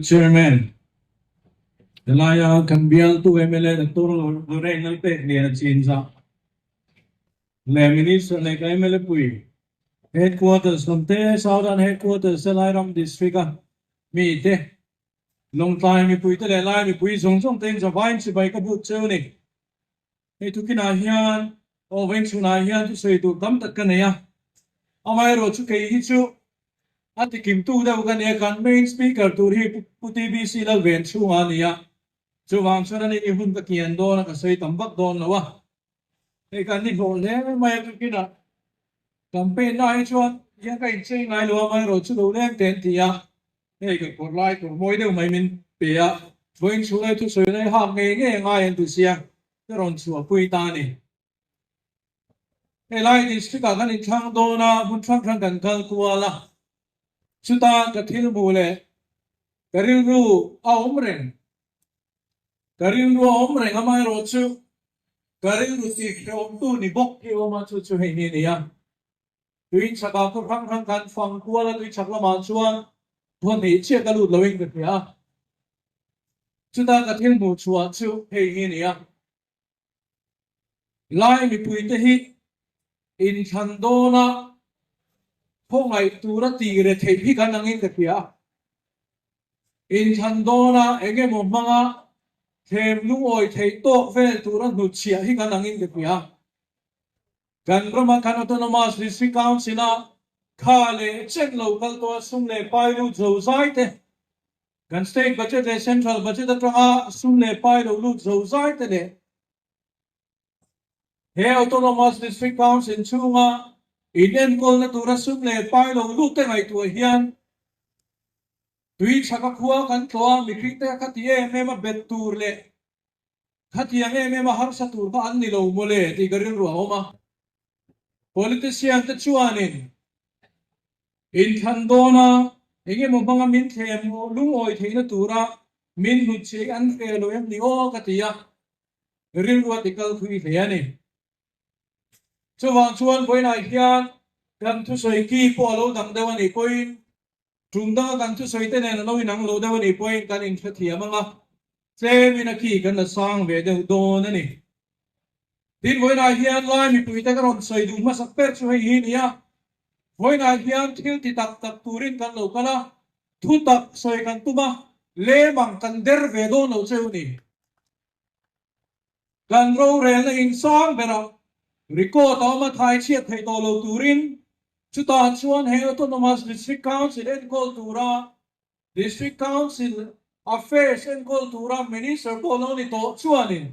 Chairman, Elaya Cambial to MLA the Toro Lorraine Pet near Chinza. Le Minister like MLA Pui. Headquarters from there, Southern Headquarters, Seliram District. Meet. Long time we put the line, we put some things of wine to buy a boot journey. He took in a hand, or went to a hand to say to come to Kanea. Amaro took a issue. At the Kim to the Uganiakan main speaker to PTBC la venture ania. So I'm suddenly even the Kiandona say tambak don lawa. They can hold them my kina. Campaign night one, Yanka saying I know my road to the land tentia. They could put like or more than my min pia. Going to let to say they have a I and to see they're on to a puitani. A light is to Kagan in Changdona, Muntrankan and Kalkuala. Suta katil mule karinru omreng amai rochu karinru ti tu ni bok ki oma chu chu hei ni ya tuin saka ko rang kan fang kuala tu chakla ma chuan thon ni che ka lu lowing ke ya suta katil mu chua chu hei ni ya lai mi pui te hi in chandona phong ai tu ra ti re thei phi kan angin ka pia in chandona enge mo manga them lu oi thei to ve tu ra nu chia hi kan angin ka pia kan brahma kan autonomous district council na khale check local to sum le pai lu zo zai te kan state budget le central budget ta sum le pai lu zo zai te ne he autonomous district council chunga Indian call na tura sum le pai lo lu te ngai tu hian tui chaka khua kan tloa mikri te khatie me ma bet tur le khatia me ma har sa tur ba an ni lo mole ti garin ru oma politician te chuanin in thandona enge mo banga min them lung oi theina tura min hu che an ke lo em ni o katia rin ru ti kal thui le ani chuan voi nai hian kan thu soi ki po lo dang dewa ni point trung da kan thu soi te ne lo inang lo dewa ni point kan in thia manga se mi na ki kan la sang ve de do na ni tin voi nai hian lai mi pui ta ron soi du ma sak per chu hi ni ya voi nai hian thil ti tak tak turin kan lo kala thu tak soi kan tu ma le mang kan der ve do no cheu ni kan ro re na in sang bera Record all thai chiat thai to lo turin chuta chuan he autonomous district council en kultura district council affairs en kultura minister poloni to chuanin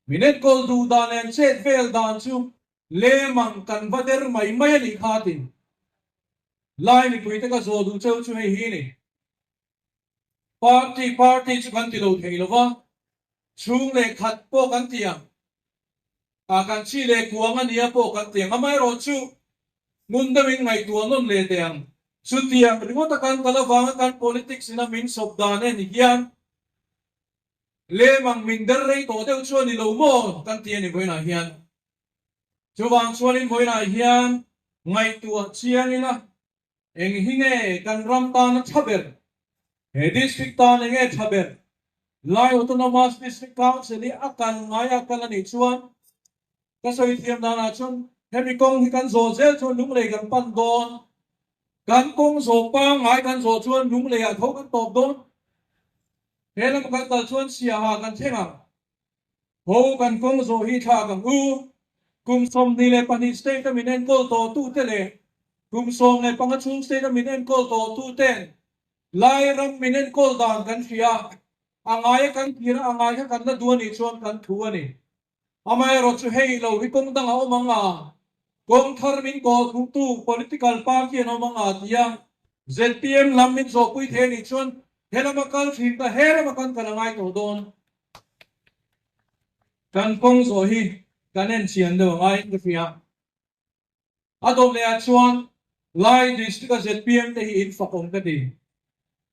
minet kol du dan en set vel dan chu le mang kan vader mai mai ni khatin lai ni puite ka zo du cheu chu hi ni party chu kan ti lo thei lo wa chung le khat po kan tiang akan chi le kuang ania po kan tiang amai ro chu mun da min ngai tu non le tiang chu tiang ringo ta kan kala wang kan politics ina min sob dan ni hian le mang min der rei to deu chu ni lo mo kan tiang ni boina hian chu wang chu ni boina hian ngai tu chiang ina eng hinge kan ram ta na chaber he district ta nge chaber lai autonomous district council ni akan ngai akan ni chuan kasoi thiam na chun hemi kong kan zo zel chun lung le kan pan don kan kong zo pa ngai kan zo chun lung le a tho kan top don helam kan tal chun sia ha kan thenga ho kan kong zo hi tha kan u kum som ni le pani state minen kol to tu te le kum som le pang chung state minen kol to tu ten lai ram minen kol dan kan sia angai kan kira angai kan na duani chuan kan thu ani amai ro chu hei lo ri kong dang au manga kong thar min ko thung tu political party no manga tia ZPM lam min zo pui the ni chon helama kal thin ta helama kan kalangai to don kan kong zo hi kanen sian do ngai ke fia adom le a chuan lai district ZPM te hi in fakong ka di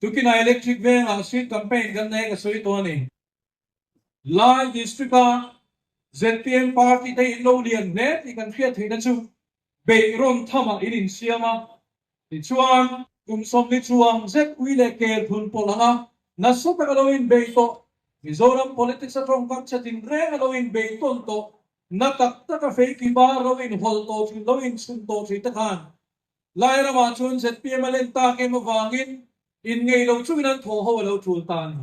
tukina electric van a street campaign kan nei ka soi to ni lai district ZPM party te in lo lian net i kan fiat theina chu be ron thama in siama ti chuan kum som ni chuang zet ui le ke thun polanga na so ta galoin beito Mizoram politics at from kapchatin re galoin beiton to na takta ka fake ba rawin hol to chi loin sun to chi ta khan lai ra ma chun zet pm len ta ke mo wangin in ngei lo chu nan tho ho lo chul tan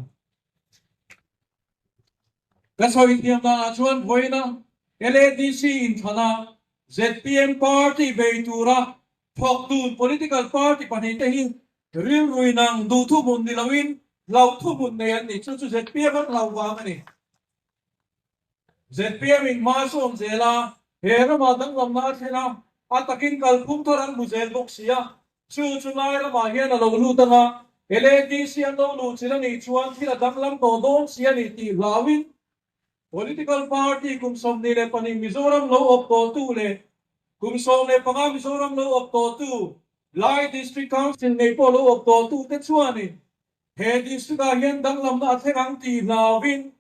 ka soi tiam na chuan hoina LADC in thana ZPM party beitura thok tu political party pani te hin ril ruinang du thu mun ni lawin lau thu mun ne an ni chu chu ZPM an lau wa ani ZPM in ma som zela hera ma dang lam na thena atakin kal phum thoran muzel bok sia chu chu lai ra ma hian lo lu tanga LADC an lo lu chila ni chuan thila dang lam to don sia ni ti lawin political party kum som ni le pani Mizoram lo op to tu le kum som le panga Mizoram lo op to tu lai district council ne po lo op to tu te chuan ni he district a hian dang lam na thengang ti lawin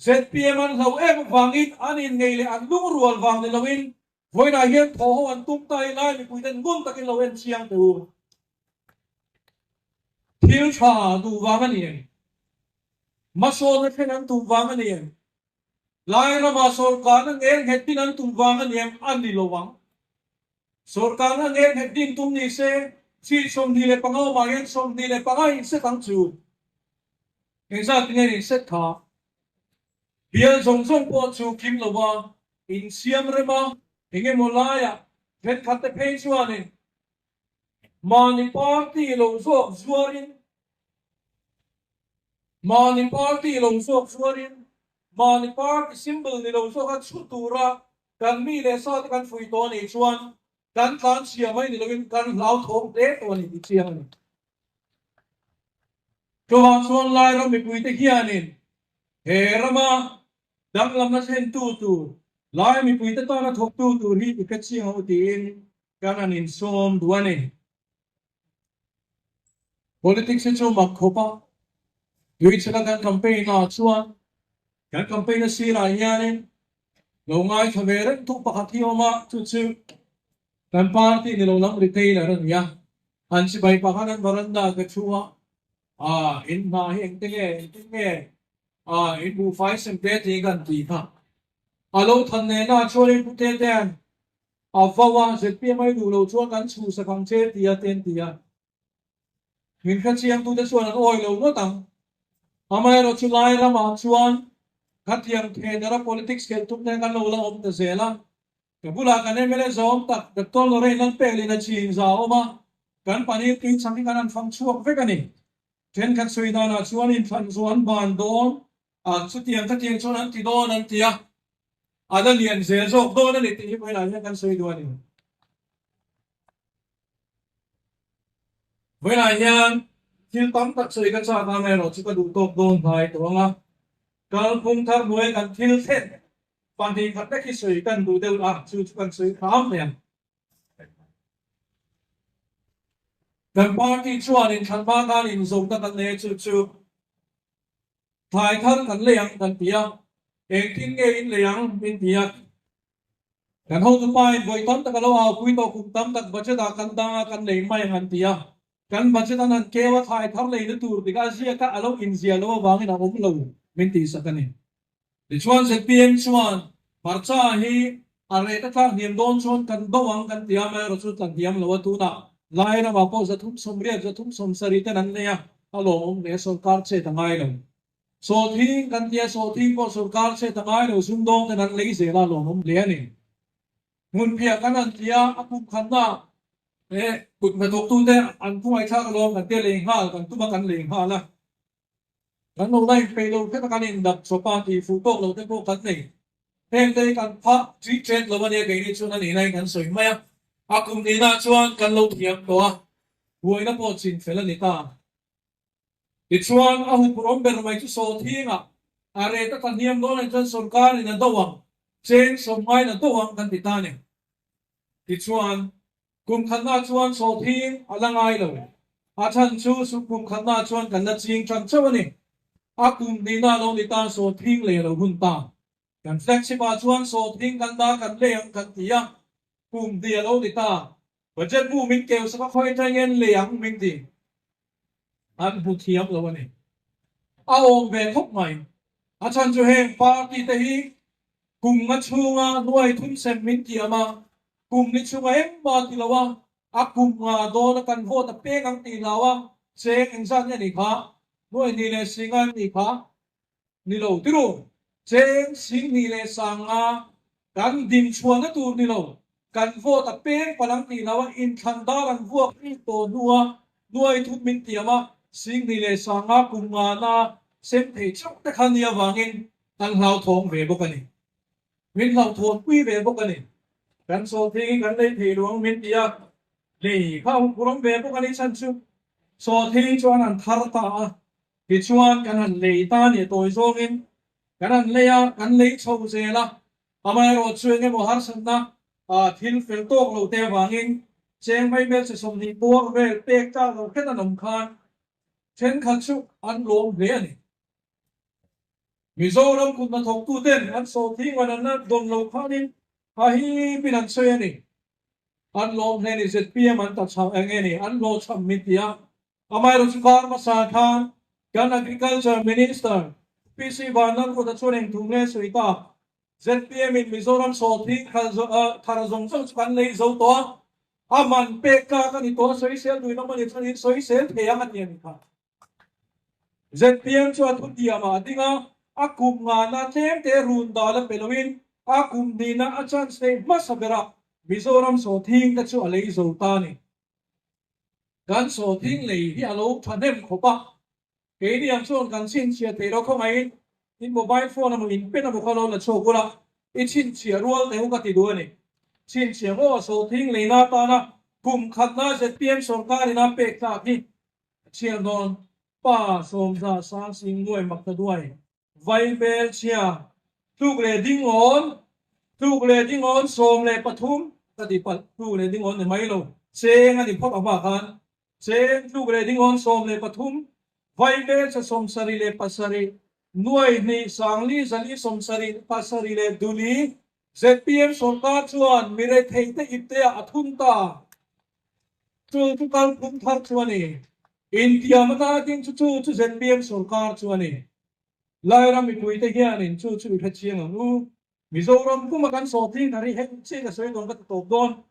ZPM an lo em wangin anin ngei le an lung rual wang ni lawin voina hian tho ho an tum tai lai mi puiten gun takin lo en chiang tu thil tha tu wang ani maso na thengang tu wang ani lai ra ma sarkar ang en hetin an tumwangan yem an nilawang sarkar ang en hetin tum ni se si som ni le pangaw ma yen som ni le pangay se tang chu insa tingin se tha bial song song po chu kim lawa in siam rema hinge molaya vet khatte phe chuani mani party lo so zuarin mani party lo so zuarin Mani party symbol ni lo so kan sutura kan mi le sa kan fui to ni chuan kan kan sia mai ni lovin kan lau thong te to ni ti chiang ni to wa chuan lai ro mi pui te hianin he rama dang lam na sen tu tu lai mi pui te to na thok tu tu ri ka chiang ho tin kan anin som duani politics se chu mak khopa yui chaka kan campaign na chuan kan campaign na sira hianin lo ngai thaveren tu pakhat hi oma chu chu kan party ni lo lam retailer an ya an si bai pakhan an baranda ka chuwa in ma hi engtenge in bu fai sem te ti kan ti kha alo than ne na chole pu te ten afawa se pi mai du lo chuan kan chu sa khang che ti ya ten ti ya min kha chiang tu te chuan an oi lo no tang amai ro chu lai ra ma chuan khát yang the nara politics kel tum ne kan lo la om te zela ke bula kan ne mele zom tak de tol lo re nan pe li na chin za oma kan pani tin sang kan an phang chuak ve kani ten kan sui da na chuan in phan zuan ban don chu tiang ka tiang chuan an ti don an tia ada lian zel zok don ani ti mai la kan sui do ani với lại nha thiên tóm thật sự các cha ta mẹ nó chỉ có đủ tốt đồn phải đúng không ạ kalau pun thar mulai kan feel set pandi kata ki sui kan du del chu kan sui kham ya kan party chuan in than ba kan in zong ta kan ne chu thai thar kan leang kan pia eng tin nge in leang in pia kan ho tu pai voi tom ta lo au pui to kum tam tak bache da kan da kan le mai han pia kan bache da nan kewa thai thar le ni tur ti ka sia ka alo in zia lo wang in om lo minti sa kanin di chuan se pm chuan parcha hi are ta thang niam don chuan kan bawang kan tiam ro chu tang tiam lo tu na lai na ba po za thum som ria za thum som sari ta nan ne ya alo ne sarkar che tangai lo so thi kan tia so thi ko sarkar che tangai lo sum dong ta nan lei se la lo mom le ani mun pia kan an tia apu khan na kut ma tok tu te an pu ai tha lo kan te le ha kan tu ba kan le ha la kan lo lai pe lo pe kan in dap so pa ti fu tok lo te ko kan nei hem te kan pha tri chen lo ne ke ni chuan ni nai kan soi mai a kum ni na chuan kan lo thiam to a huai na po chin fel ni ta ti chuan a hu prom ber mai chu so thinga are ta kan niam do na chan sarkar in do wang chen so mai na do wang kan ti ta ne ti chuan kum khan na chuan so thing alangai lo a chan chu su kum khan na chuan kan na ching chan chawani akum ni na lo ni ta so thing le lo hun ta kan flexi ba chuan so thing kan da kan leang kan tia kum dia lo ni ta budget bu min kêu sa khoi trai ngen liang min ti an bu thiam lo ni a ong ve khop mai a chan chu heng party te hi cùng ngắt chunga nuôi thun sem min ti ama cùng ni chunga em ba ti lawa a cùng nga do na kan vo ta pe ngang ti lawa se eng san ni kha nuôi ni le singan ni kha ni lo ti ro chen sing ni le sanga kan dim chuan na tu ni lo kan vo ta pe palang ti lawa in than da ran vo ni to nuôi thun min ti ama sing ni le sanga cùng nga na sem thei chok ta khan ya wangin an hlau thong ve bo kan ni min hlau thon quy về bốc cái nàyกันโซทีกันเลยที่หลวงมินเดียเลยเข้าพร้อมเว็บพวกนี้ฉันชื่อโซทีชวนอันทาร์ตาที่ชวนกันหันเลยตาเนี่ยตัวโซกินกันหันเลยกันเลยโชว์เซล่ะทำไมเราช่วยกันมหาสันนะทิลฟิลโต้เราเตะวางินเชงไม่เบสสมนิตัวเวลเตะจ้าเราแค่นั้นนำคานเช่นขันชุกอันลงเรียนมิโซรัมคุณมาถกตู้เต้นอันโซทีวันนั้นโดนเราข้านี้hi pinan soya ni an long ne ni zet pia man ta chang enge ni an lo cham mit ya amai ro chukar ma sa tha kan agriculture minister pc banan ko da choreng thungne suita zet pia min mizoram so thi khal zo thar zong zong kan lei zo to aman pe ka kan ni to soi sel du na man ni soi sel pe ya man ni kha zet pia chu thun dia ma dinga akum nga na tem te run da la pelowin akum dina achan se masabera mizoram so thing ta chu alei zo ta ni gan so thing lei hi alo thanem khopa ke ni am chon kan sin chia te ro khomai in mobile phone am in pen am khalo la cho kula i chin chia rual te ka ti du ni chin chia mo so thing lei na ta na kum khat na se pm sarkar na pe ta ki chia don pa som za sang sing ngoi mak ta duai vai bel chiatuk le ding on som le pathum ta di pat tu le ding on ne mai lo seng ani phop aba khan seng tu le ding on som le pathum vai le sa som sari le pasari nuai ni sangli zali som sari pasari le duli zpm sarkar chuan mire theite itte athum ta chu kal phum thar chuani india mata king chu zpm sarkar chuani lairam mi puite hian in chu phachiang nu mizoram kuma kan so thi nari he che ka soi don ka top don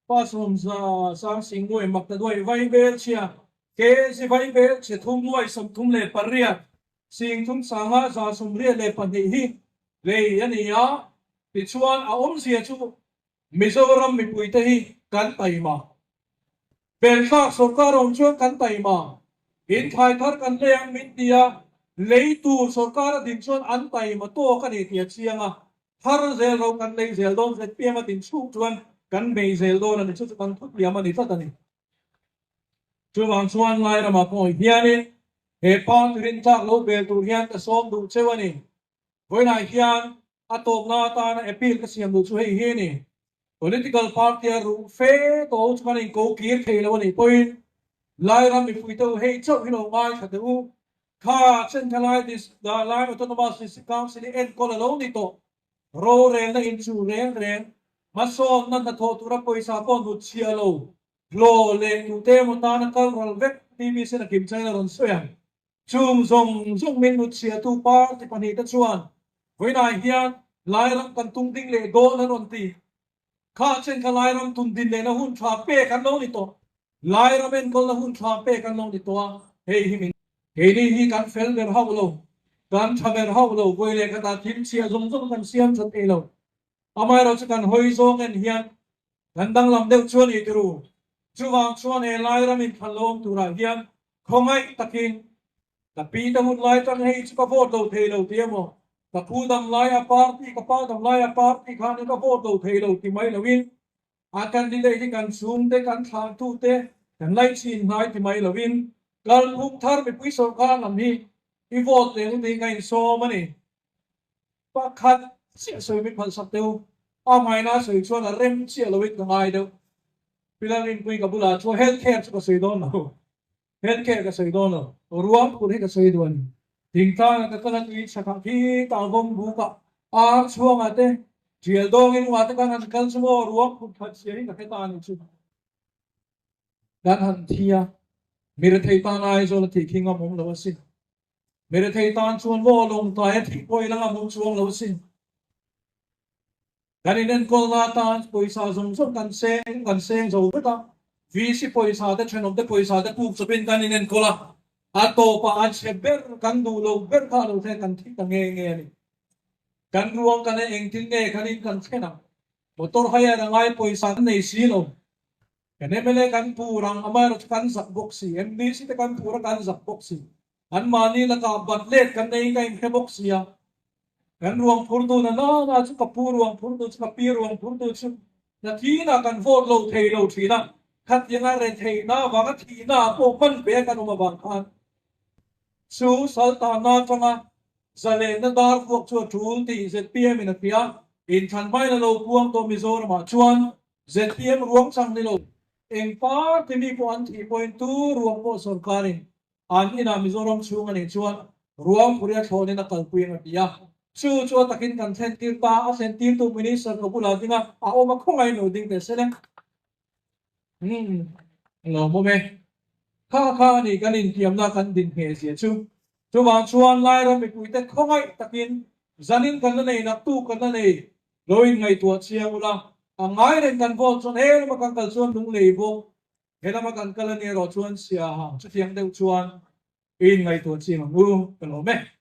pa som za sang sing noi mak ta doi vai bel chia ke si vai bel che thum noi som thum le paria sing thum sanga za som le le pan hi le yani ya ti chuan a om sia chu mizoram mi puite hi kan tai ma bel kha sarkar om chu kan tai ma in thai thar kan leang min dia lấy tu sarkar din chon an tai ma to ka ni tia chianga har zel ro kan lei zel don zet pia ma tin chu chuan kan mei zel don an chu kan thut liam ani ta ni chu wang chuan lai ra ma po hianin he pan rin tak lo bel tu hian ka som du chewani voi na hian atop na ta na appeal ka siam du chu hei he ni political party ru fe to chuan in ko kir thei lo ni point lai ra mi pui to hei chau hi lo ngai kha tu kha chen thalai dis da lai autonomous council en ko lo ni to ro re na in chu ren ma som na na tho tura poisa ko nu chia lo le tu te mo ta na kal rol vek tv se na kim chai na ron soyan chum zong min nu chia tu par ti pani ta chuan voi na hian lai ram kan tung ding le do na ron ti kha chen ka lai ram tung din le na hun tha pe kan lo ni to lai ram en ko na hun tha pe kan lo ni to hei hi min hei ni hi kan fel ber hau lo kan thamer hau lo voi le ka ta thim chia zong kan siam chat e lo amai ro chu kan hoi zong en hian kan dang lam deu chuan i tru chuwang chuan e lai ram in phalom tura hian khongai takin ta pi da mun lai tang hei chu ka vot lo thei lo tiamo ta pu dam lai a party ka pa dam lai a party khan ka vot lo thei lo ti mai lovin a kan di le hi kan sum te kan thang tu te kan lai chin ngai ti mai lovin kal phum thar mi pui sarkar lam hi i vote le ni ngai so mani pa khat sia soi mi phal sak teu a mai na soi chuan a rem chia lo wit ngai deu pilarin pui ka bula chu healthcare chu ka soi don no healthcare ka soi don no ruam ku hi ka soi don ding ta ka kan ni sakha ki ta bom bu ka a chuang ate jial dong in wa ta kan kal sumo ruam ku phat sia hi ka ta ni chu gan han thia mir thei ta nai zo la thi kinga mong lo sin mir thei tan chuan wo long ta thi poi la mong chuang lo sin ganinen ko na tan poisa zong kan seng zo ta vi si poisa de chen of de poisa de puk so bin ganinen ko la ato pa an se ber kan du lo ber ka lo the kan thi ka nge nge ni kan ruang kan eng tin nge kanin kan chena motor haya na ngai poisa nei si lo kan emele kan purang amar kan sak boxi MDC te kan pura kan sak boxi an mani la ka batlet kan nei kai ke boxi ya kan ruang purdu na chu ka puruang purdu chu ka piruang purdu chu na thi na kan vot lo thei lo thi na khat yang re thei na wa ka thi na po pan be kan uma bang khan chu salta na changa zale na dar phok chu thul ti ZPM in pia in than bai na lo puang to Mizoram ma chuan ZPM ruang sang ni lo eng par ti mi po an 3.2 ruang po sarkarin an ina Mizoram chung ani chuan ruang puria thone na kalpuing pia chu chu takin kan then tir pa a sen tir tu minister ko bula dinga a o ma khongai no ding te sele lo mo me kha ni kan in tiam na kan din he sia chu wang chuan lai ram mi puite khongai takin zanin kan nei na tu kan nei loin ngai tu chiang ula a ngai ren kan vo chon he ma kan kal chuan lung lei bo he ma kan kal ni ro chuan sia ha chu tiang deu chuan in ngai tu chiang ngu kan lo me